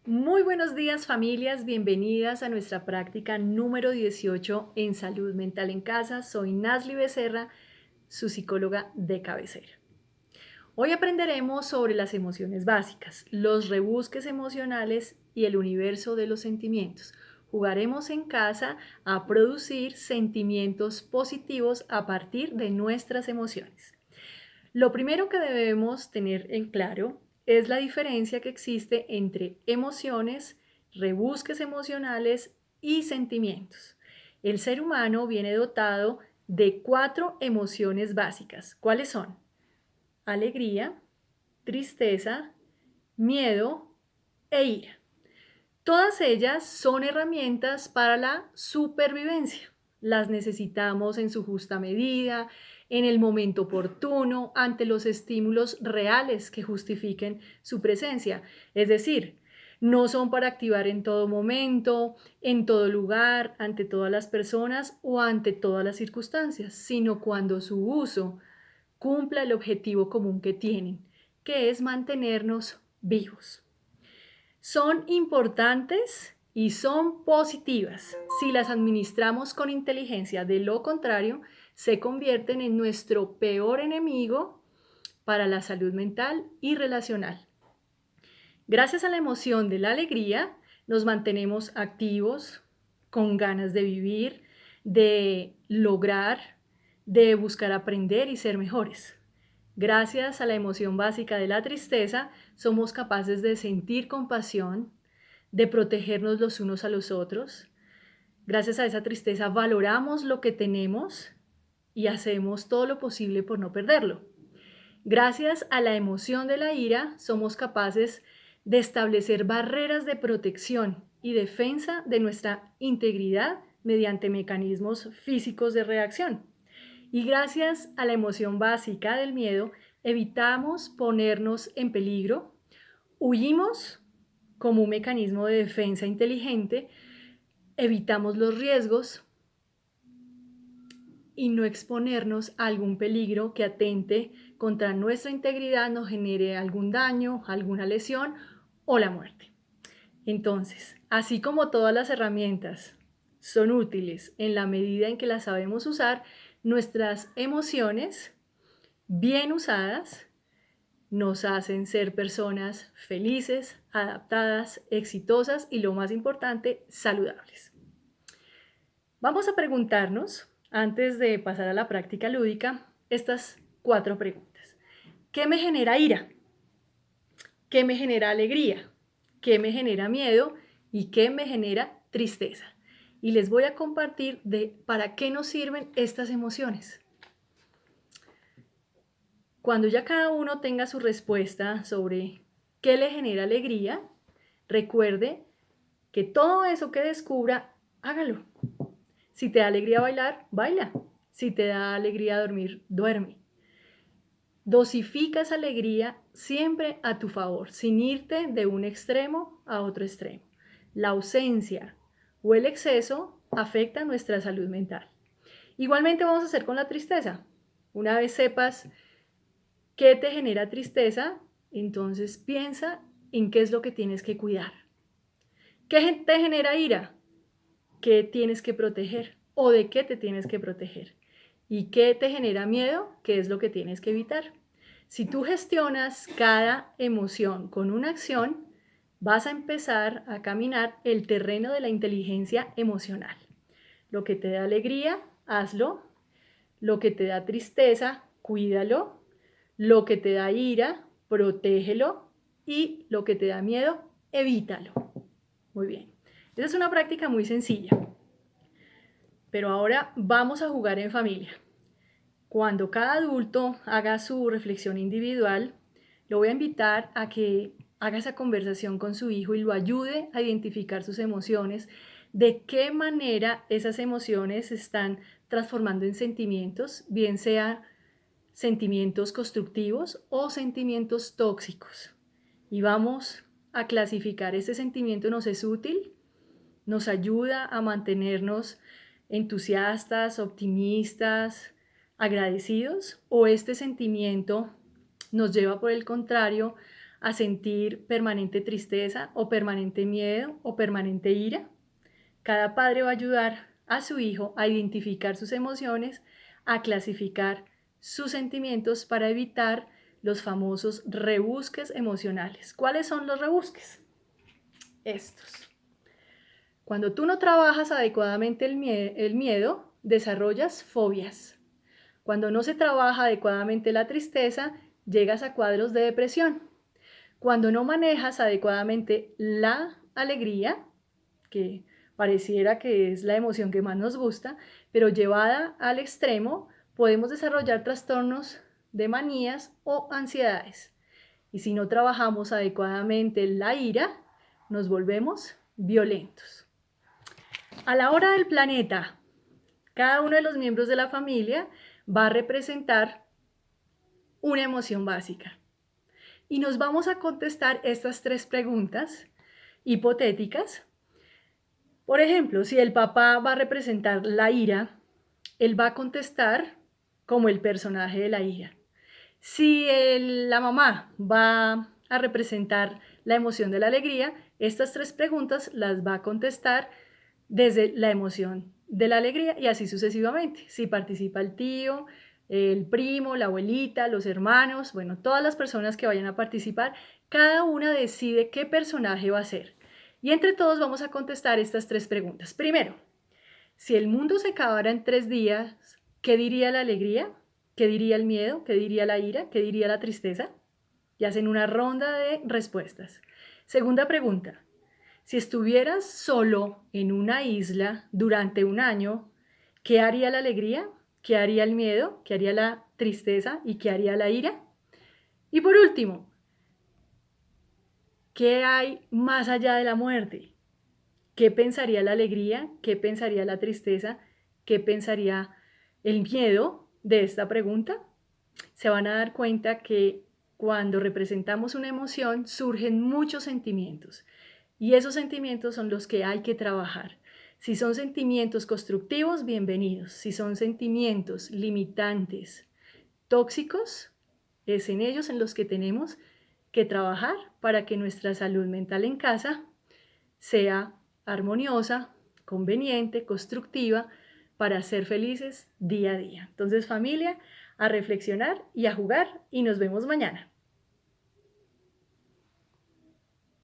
Muy buenos días familias, bienvenidas a nuestra práctica número 18 en salud mental en casa. Soy Nasli Becerra, su psicóloga de cabecera. Hoy aprenderemos sobre las emociones básicas, los rebusques emocionales y el universo de los sentimientos. Jugaremos en casa a producir sentimientos positivos a partir de nuestras emociones. Lo primero que debemos tener en claro es la diferencia que existe entre emociones, rebusques emocionales y sentimientos. El ser humano viene dotado de 4 emociones básicas. ¿Cuáles son? Alegría, tristeza, miedo e ira. Todas ellas son herramientas para la supervivencia. Las necesitamos en su justa medida, en el momento oportuno, ante los estímulos reales que justifiquen su presencia. Es decir, no son para activar en todo momento, en todo lugar, ante todas las personas o ante todas las circunstancias, sino cuando su uso cumpla el objetivo común que tienen, que es mantenernos vivos. Son importantes y son positivas si las administramos con inteligencia. De lo contrario, se convierten en nuestro peor enemigo para la salud mental y relacional. Gracias a la emoción de la alegría, nos mantenemos activos, con ganas de vivir, de lograr, de buscar aprender y ser mejores. Gracias a la emoción básica de la tristeza, somos capaces de sentir compasión, de protegernos los unos a los otros. Gracias a esa tristeza valoramos lo que tenemos y hacemos todo lo posible por no perderlo. Gracias a la emoción de la ira, somos capaces de establecer barreras de protección y defensa de nuestra integridad mediante mecanismos físicos de reacción. Y gracias a la emoción básica del miedo, evitamos ponernos en peligro, huimos como un mecanismo de defensa inteligente, evitamos los riesgos y no exponernos a algún peligro que atente contra nuestra integridad, nos genere algún daño, alguna lesión o la muerte. Entonces, así como todas las herramientas son útiles en la medida en que las sabemos usar, nuestras emociones, bien usadas, nos hacen ser personas felices, adaptadas, exitosas y, lo más importante, saludables. Vamos a preguntarnos, antes de pasar a la práctica lúdica, estas 4 preguntas. ¿Qué me genera ira? ¿Qué me genera alegría? ¿Qué me genera miedo? ¿Y qué me genera tristeza? Y les voy a compartir para qué nos sirven estas emociones. Cuando ya cada uno tenga su respuesta sobre qué le genera alegría, recuerde que todo eso que descubra, hágalo. Si te da alegría bailar, baila. Si te da alegría dormir, duerme. Dosifica esa alegría siempre a tu favor, sin irte de un extremo a otro extremo. La ausencia o el exceso afecta nuestra salud mental. Igualmente vamos a hacer con la tristeza. Una vez sepas qué te genera tristeza, entonces piensa en qué es lo que tienes que cuidar. ¿Qué te genera ira? ¿Qué tienes que proteger o de qué te tienes que proteger? ¿Y qué te genera miedo? ¿Qué es lo que tienes que evitar? Si tú gestionas cada emoción con una acción, vas a empezar a caminar el terreno de la inteligencia emocional. Lo que te da alegría, hazlo. Lo que te da tristeza, cuídalo. Lo que te da ira, protégelo. Y lo que te da miedo, evítalo. Muy bien. Esa es una práctica muy sencilla. Pero ahora vamos a jugar en familia. Cuando cada adulto haga su reflexión individual, lo voy a invitar a que haga esa conversación con su hijo y lo ayude a identificar sus emociones, de qué manera esas emociones se están transformando en sentimientos, bien sea sentimientos constructivos o sentimientos tóxicos. Y vamos a clasificar, ¿este sentimiento nos es útil? ¿Nos ayuda a mantenernos entusiastas, optimistas, agradecidos? ¿O este sentimiento nos lleva, por el contrario, a sentir permanente tristeza o permanente miedo o permanente ira? Cada padre va a ayudar a su hijo a identificar sus emociones, a clasificar sus sentimientos para evitar los famosos rebusques emocionales. ¿Cuáles son los rebusques? Estos. Cuando tú no trabajas adecuadamente el miedo, desarrollas fobias. Cuando no se trabaja adecuadamente la tristeza, llegas a cuadros de depresión. Cuando no manejas adecuadamente la alegría, que pareciera que es la emoción que más nos gusta, pero llevada al extremo, podemos desarrollar trastornos de manías o ansiedades. Y si no trabajamos adecuadamente la ira, nos volvemos violentos. A la hora del planeta, cada uno de los miembros de la familia va a representar una emoción básica. Y nos vamos a contestar estas 3 preguntas hipotéticas. Por ejemplo, si el papá va a representar la ira, él va a contestar como el personaje de la ira. Si la mamá va a representar la emoción de la alegría, estas 3 preguntas las va a contestar desde la emoción de la alegría y así sucesivamente. Si participa el tío, el primo, la abuelita, los hermanos, bueno, todas las personas que vayan a participar, cada una decide qué personaje va a ser. Y entre todos vamos a contestar estas 3 preguntas. Primero, si el mundo se acabara en 3 días, ¿qué diría la alegría? ¿Qué diría el miedo? ¿Qué diría la ira? ¿Qué diría la tristeza? Y hacen una ronda de respuestas. Segunda pregunta, si estuvieras solo en una isla durante un año, ¿qué haría la alegría? ¿Qué haría el miedo? ¿Qué haría la tristeza? ¿Y qué haría la ira? Y por último, ¿qué hay más allá de la muerte? ¿Qué pensaría la alegría? ¿Qué pensaría la tristeza? ¿Qué pensaría el miedo de esta pregunta? Se van a dar cuenta que cuando representamos una emoción surgen muchos sentimientos y esos sentimientos son los que hay que trabajar. Si son sentimientos constructivos, bienvenidos. Si son sentimientos limitantes, tóxicos, es en ellos en los que tenemos que trabajar para que nuestra salud mental en casa sea armoniosa, conveniente, constructiva, para ser felices día a día. Entonces, familia, a reflexionar y a jugar y nos vemos mañana.